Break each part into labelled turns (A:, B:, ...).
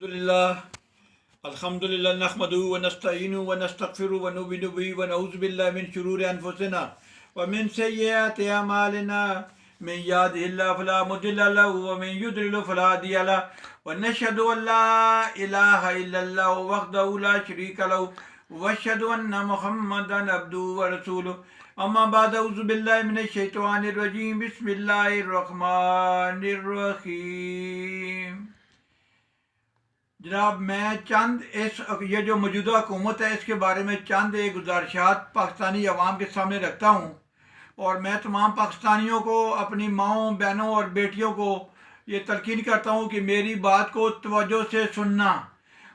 A: अल्हम्दुलिल्लाह नहमदुहु व नस्तईनुहु व नस्तगफिरुहु व नु'मिनु बिही व नऊज़ु बिल्लाहि मिन शुरूरि अनफुसिना व मिन सय्यिआति अमालिना मन यहदिहिल्लाहु फला मुदिल्ल लहु व मन युद्लिल फला हादिय लहु व नशहदु अन ला इलाहा इल्लल्लाहु वहदहु ला शरीका लहु व अशहदु अन्ना मुहम्मदन अब्दुहु व रसूलुहु अम्मा बाद अऊज़ु बिल्लाहि मिनश शैतानिर रजीम बिस्मिल्लाहिर रहमानिर रहीम। जनाब, मैं चंद ये जो मौजूदा हुकूमत है इसके बारे में चंद एक गुजारिशात पाकिस्तानी अवाम के सामने रखता हूँ और मैं तमाम पाकिस्तानियों को, अपनी माओं, बहनों और बेटियों को ये तलकीन करता हूँ कि मेरी बात को तवज्जो से सुनना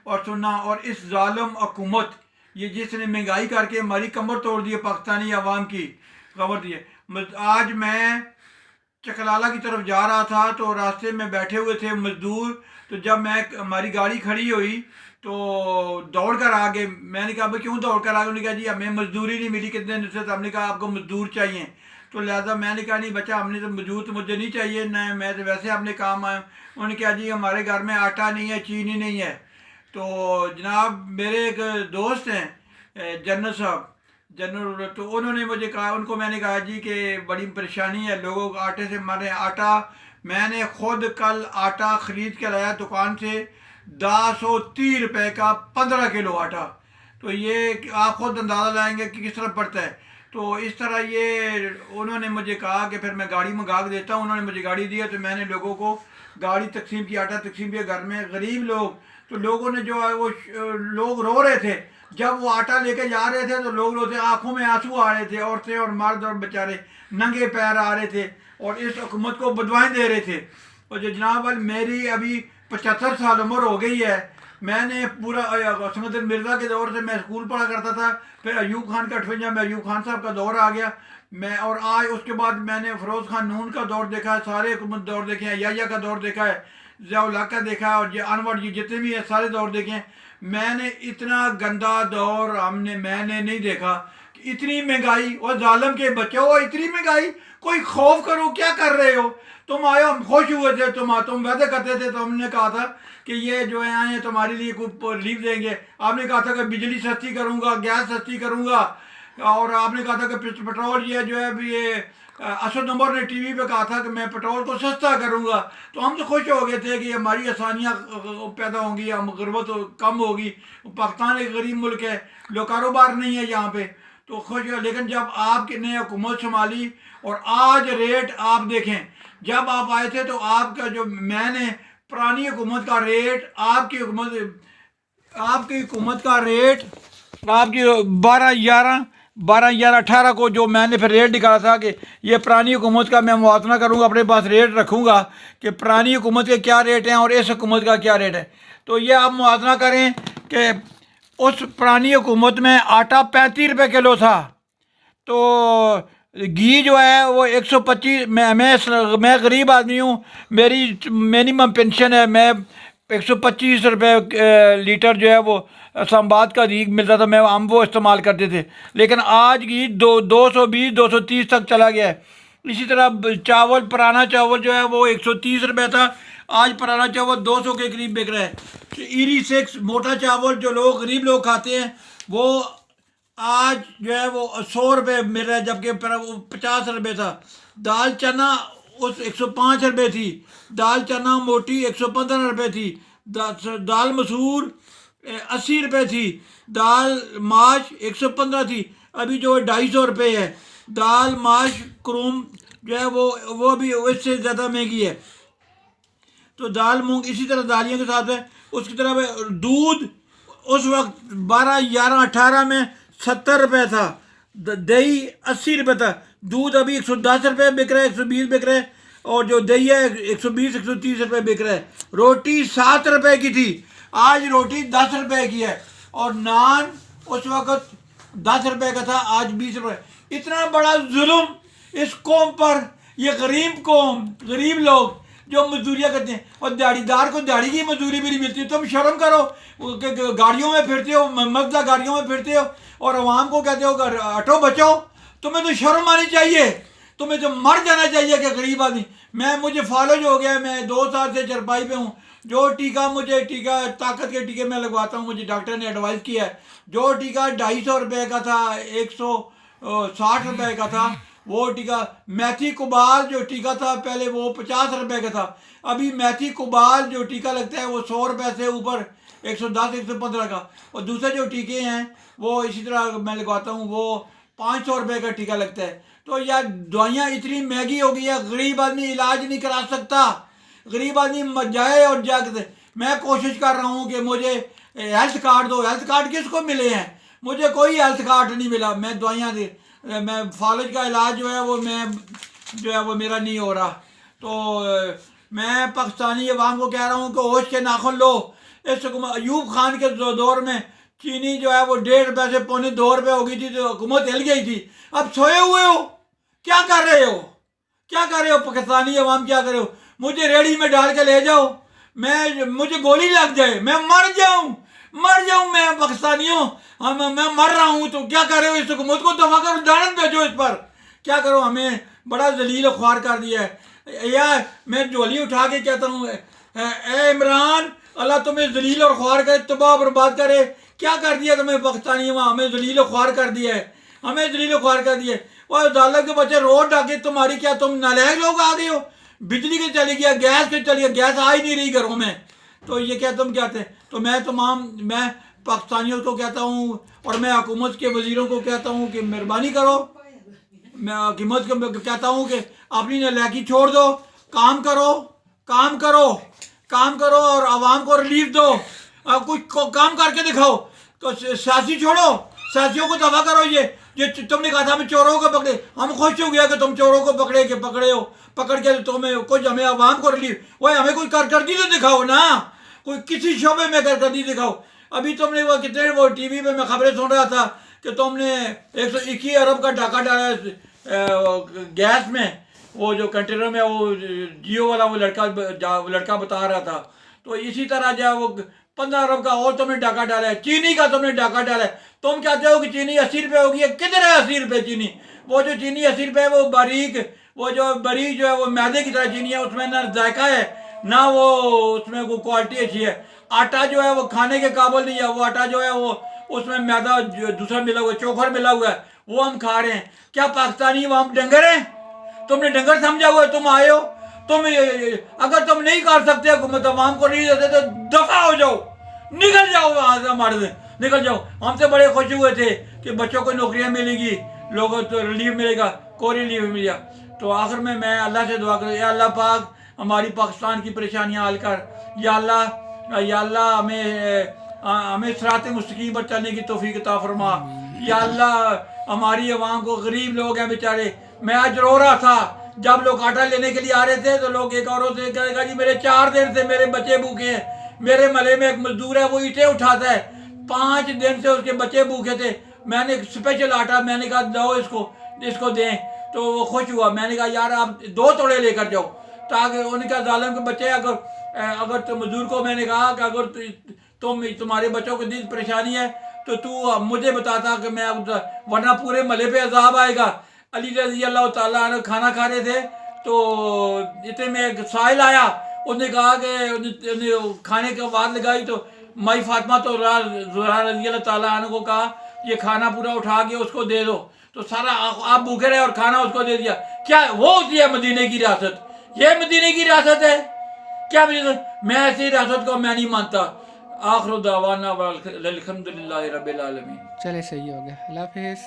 A: और इस जालिम हुकूमत, ये जिसने महंगाई करके हमारी कमर तोड़ दी है, पाकिस्तानी अवाम की कमर दी है। आज मैं चकलाला की तरफ जा रहा था तो रास्ते में बैठे हुए थे मजदूर, तो जब हमारी गाड़ी खड़ी हुई तो दौड़ कर आ गए। मैंने कहा भाई क्यों दौड़ कर आ गए? उन्होंने कहा जी हमें मजदूरी नहीं मिली कितने दिन से। तो हमने कहा आपको मजदूर चाहिए, तो लिहाजा मैंने कहा नहीं बच्चा, हमने तो मजदूर तो मुझे नहीं चाहिए, न मैं तो वैसे अपने काम आया। उन्होंने कहा जी हमारे घर में आटा नहीं है, चीनी नहीं है। तो जनाब, मेरे एक दोस्त हैं जनरल साहब, जनरल, तो उन्होंने मुझे कहा, उनको मैंने कहा जी कि बड़ी परेशानी है लोगों को आटे से। मारे आटा मैंने खुद कल आटा ख़रीद के लाया दुकान से, 230 रुपये का 15 किलो आटा। तो ये आप खुद अंदाज़ा लाएंगे कि किस तरह पड़ता है। तो इस तरह ये उन्होंने मुझे कहा कि फिर मैं गाड़ी मंगा के देता हूँ। उन्होंने मुझे गाड़ी दिया तो मैंने लोगों को गाड़ी तकसीम की, आटा तकसीम किया। घर में गरीब लोग, तो लोगों ने जो है वो लोग रो रहे थे जब वो आटा लेके जा रहे थे, तो लोग रोते, आंखों में आंसू आ रहे थे। औरतें और मर्द और बेचारे नंगे पैर आ रहे थे और इस हुकूमत को बदवाएं दे रहे थे। और जो जनाब मेरी अभी 75 साल उम्र हो गई है। मैंने पूरा असमत मिर्ज़ा के दौर से मैं स्कूल पढ़ा करता था, फिर अयूब खान का 58 में अयूब खान साहब का दौर आ गया मैं, और आज उसके बाद मैंने फ़िरोज़ खान नून का दौर देखा है, सारे हुकूमत दौर देखे हैं, याया का दौर देखा है, ज़िया-उल-हक़ का देखा है, और ये अनवर जी जितने भी हैं सारे दौर देखे हैं। मैंने इतना गंदा दौर मैंने नहीं देखा कि इतनी महंगाई, और जालिम के बच्चे हो, इतनी महंगाई, कोई खौफ करो, क्या कर रहे हो? तुम आए, हम खुश हुए थे, तुम वादे करते थे, तो हमने कहा था कि ये जो है आए तुम्हारे लिए कोई रिलीफ देंगे। आपने कहा था कि बिजली सस्ती करूँगा, गैस सस्ती करूँगा, और आपने कहा था कि पेट्रोल जो है ये असद उमर ने टीवी पे कहा था कि मैं पेट्रोल को सस्ता करूँगा। तो हम तो खुश हो गए थे कि हमारी आसानियाँ पैदा होंगी, हम गुर्बत कम होगी। पाकिस्तान एक गरीब मुल्क है, लोग कारोबार नहीं है यहाँ पे, तो खुश हो। लेकिन जब आपने हुकूमत संभाली और आज रेट आप देखें, जब आप आए थे तो आपका जो, मैंने पुरानी हुकूमत का रेट, आपकी हुकूमत का रेट, आपकी 12/11/18 को जो मैंने फिर रेट निकाला था कि ये पुरानी हुकूमत का मैं मुआवजा करूँगा, अपने पास रेट रखूँगा कि पुरानी हुकूमत के क्या रेट हैं और इस हुकूमत का क्या रेट है। तो ये आप मुआवजा करें कि उस पुरानी हुकूमत में आटा 35 रुपये किलो था, तो घी जो है वो 125। मैं गरीब आदमी हूँ, मेरी मिनिमम पेंशन है, मैं 125 रुपये लीटर जो है वो इस्लामाबाद का घी मिलता था, हम वो इस्तेमाल करते थे। लेकिन आज घी 220-230 तक चला गया है। इसी तरह चावल, पुराना चावल जो है वो 130 रुपये था, आज पुराना चावल 200 के करीब बिक रहा है। ईरी 6 मोटा चावल जो गरीब लोग खाते हैं वो आज जो है वो 100 रुपये मिल रहा है, जबकि 50 रुपये था। दाल चना उस 105 रुपये थी, दाल चना मोटी 115 रुपये थी, दाल मसूर 80 रुपये थी, दाल माश 115 थी, अभी जो 250 रुपये है। दाल माश क्रूम जो है वो भी इससे ज़्यादा महंगी है। तो दाल मूंग इसी तरह दालियों के साथ है। उसकी तरफ दूध उस वक्त 12/11/18 में 70 रुपये था, दही 80 रुपये था। दूध अभी 110 रुपये बिक रहा है, 120 बिक रहा है, और जो दही है 120-130 रुपये बिक रहा है। रोटी 7 रुपये की थी, आज रोटी 10 रुपये की है, और नान उस वक्त 10 रुपये का था, आज 20 रुपये। इतना बड़ा जुल्म इस कौम पर, ये गरीब कौम, गरीब लोग जो मजदूरियाँ करते हैं, और दिहाड़ीदार को दिहाड़ी की मजदूरी भी नहीं मिलती। तुम शर्म करो, गाड़ियों में फिरते हो, मजदा गाड़ियों में फिरते हो, और अवाम को कहते हो ऑटो बचाओ। तुम्हें तो शर्म आनी चाहिए, तुम्हें तो मर जाना चाहिए कि गरीब आदमी। मुझे फालज हो गया, मैं 2 साल से चरपाई पे हूँ, जो टीका मुझे टीका ताकत के टीके मैं लगवाता हूँ, मुझे डॉक्टर ने एडवाइस किया है, जो टीका 250 रुपये का था, 160 रुपये का था, वो टीका मैथी कुबाल जो टीका था पहले वो 50 रुपये का था। अभी मैथी कुबाल जो टीका लगता है वो 100 रुपये से ऊपर, 110 115 का। और दूसरे जो टीके हैं वो इसी तरह मैं लगवाता हूँ, वो 500 रुपये का टीका लगता है। तो यार दवाइयाँ इतनी महंगी हो गई है, गरीब आदमी इलाज नहीं करा सकता, गरीब आदमी मर जाए। और जाकर मैं कोशिश कर रहा हूँ कि मुझे हेल्थ कार्ड दो। हेल्थ कार्ड किसको मिले हैं? मुझे कोई हेल्थ कार्ड नहीं मिला। मैं दवाइयाँ दे, मैं फालज का इलाज जो है वो मैं जो है वो मेरा नहीं हो रहा। तो मैं पाकिस्तानी अवाम को कह रहा हूँ कि होश के नाखुन लो। इस अयूब खान के दौर में चीनी जो है वो 1.5 रुपये से पौने 2 रुपये हो गई थी, तो हुकूमत हिल गई थी। अब सोए हुए हो, क्या कर रहे हो? क्या कर रहे हो पाकिस्तानी अवाम, क्या कर रहे हो? मुझे रेड़ी में डाल के ले जाओ, मुझे गोली लग जाए, मैं मर जाऊं मैं पाकिस्तानियों, मैं मर रहा हूं। तो क्या कर रहे हो? इस हुकूमत को दफा करो, जानत भेजो इस पर। क्या करो? हमें बड़ा जलील ख्वार कर दिया है। या मैं झोली उठा के कहता हूँ, ए इमरान, अल्लाह तुम्हें जलील और ख्वार करे, तबाह बर्बाद करे। क्या कर दिया तुम्हें पाकिस्तानी? हमें जलील ख्वार कर दिया है, हमें जलील ख्वार कर दिया है। और अदालत के बच्चे रोड डाके तुम्हारी, क्या तुम नालायक लोग आ गए हो? बिजली के चली गया, गैस के चली गया, गैस आ ही नहीं रही घरों में। तो ये क्या तुम कहते हैं? तो मैं पाकिस्तानियों को कहता हूँ और मैं हुकूमत के वजीरों को कहता हूँ कि मेहरबानी करो। मैं हुकूमत को कहता हूँ कि अपनी नालायकी छोड़ दो, काम करो, काम करो, काम करो और आवाम को रिलीफ दो। कुछ काम करके दिखाओ। तो सियासी छोड़ो, सियासियों को दफा करो। ये तुमने कहा था हमें चोरों को पकड़े, हम खुश हो गया कि तुम चोरों को पकड़े हो, पकड़ के तुम्हें कुछ हमें आवाम को रिलीफ। वही हमें कोई कारकर्दगी तो दिखाओ ना, कोई किसी शोबे में कारकर्दगी दिखाओ। अभी तुमने वो कितने वो टीवी पे मैं खबरें सुन रहा था कि तुमने 121 अरब का डाका डाला गैस में, वो जो कंटेनर में, वो जियो वाला वो लड़का बता रहा था। तो इसी तरह जो वो 15 अरब का और तुमने डाका डाला है, चीनी का तुमने डाका डाला है। तुम कहते हो कि चीनी 80 रुपये होगी, किधर है 80 रुपये चीनी? वो जो चीनी 80 रुपये, वो बारीक जो है वो मैदे की तरह चीनी है, उसमें ना जायका है ना वो उसमें कोई क्वालिटी अच्छी है। आटा जो है वो खाने के काबिल नहीं है, वो आटा जो है वो उसमें मैदा दूसरा मिला हुआ है, चोखर मिला हुआ है, वो हम खा रहे हैं। क्या पाकिस्तानी हम डंगर हैं? तुमने डंगर समझा हुआ है? तुम आए हो, तुम अगर तुम नहीं कर सकते, हुकूमत अवाम को नहीं देते, तो दफा हो जाओ, निकल जाओ वहां से, हमारे से निकल जाओ। हमसे बड़े खुश हुए थे कि बच्चों को नौकरियां मिलेगी, लोगों को रिलीफ मिलेगा, कोई रिलीफ मिलेगा। तो आखिर में मैं अल्लाह से दुआ करूँ, या अल्लाह पाक हमारी पाकिस्तान की परेशानियां हल कर। या अल्लाह हमें सिरात मुस्तकीम पर चलने की तौफीक अता फरमा। या अल्लाह हमारी अवाम को, गरीब लोग हैं बेचारे। मैं आज रो रहा था जब लोग आटा लेने के लिए आ रहे थे, तो लोग एक औरत से कहेगा, जी मेरे 4 दिन से मेरे बच्चे भूखे हैं। मेरे महल्ले में एक मजदूर है, वो ईंटें उठाता है, 5 दिन से उसके बच्चे भूखे थे। मैंने स्पेशल आटा, मैंने कहा दो इसको दें, तो वो खुश हुआ। मैंने कहा यार आप 2 तोड़े लेकर जाओ, ताकि उनका जालिम के बच्चे, अगर तो मजदूर को मैंने कहा कि अगर तुम्हारे बच्चों को दी परेशानी है तो तू मुझे बताता कि मैं, वरना पूरे महल्ले पे अजाब आएगा। अली रजी अल्लाह ताला अन्हु खाना खा रहे थे, तो इतने में एक साहिल आया, उसने कहा कि खाने की आवाज़ लगाई, तो माई फातिमा तो रजी अल्लाह ताला अन्हु को कहा ये खाना पूरा उठा के उसको दे दो। तो सारा आप भूखे रहे और खाना उसको दे दिया। क्या वो होती है मदीने की रियासत? ये मदीने की रियासत है क्या? मैं ऐसी रियासत को मैं नहीं मानता। आखिर दावाना अल्हम्दुलिल्लाहि रब्बिल आलमीन।
B: चले, सही हो गया, अल्लाह हाफिज़।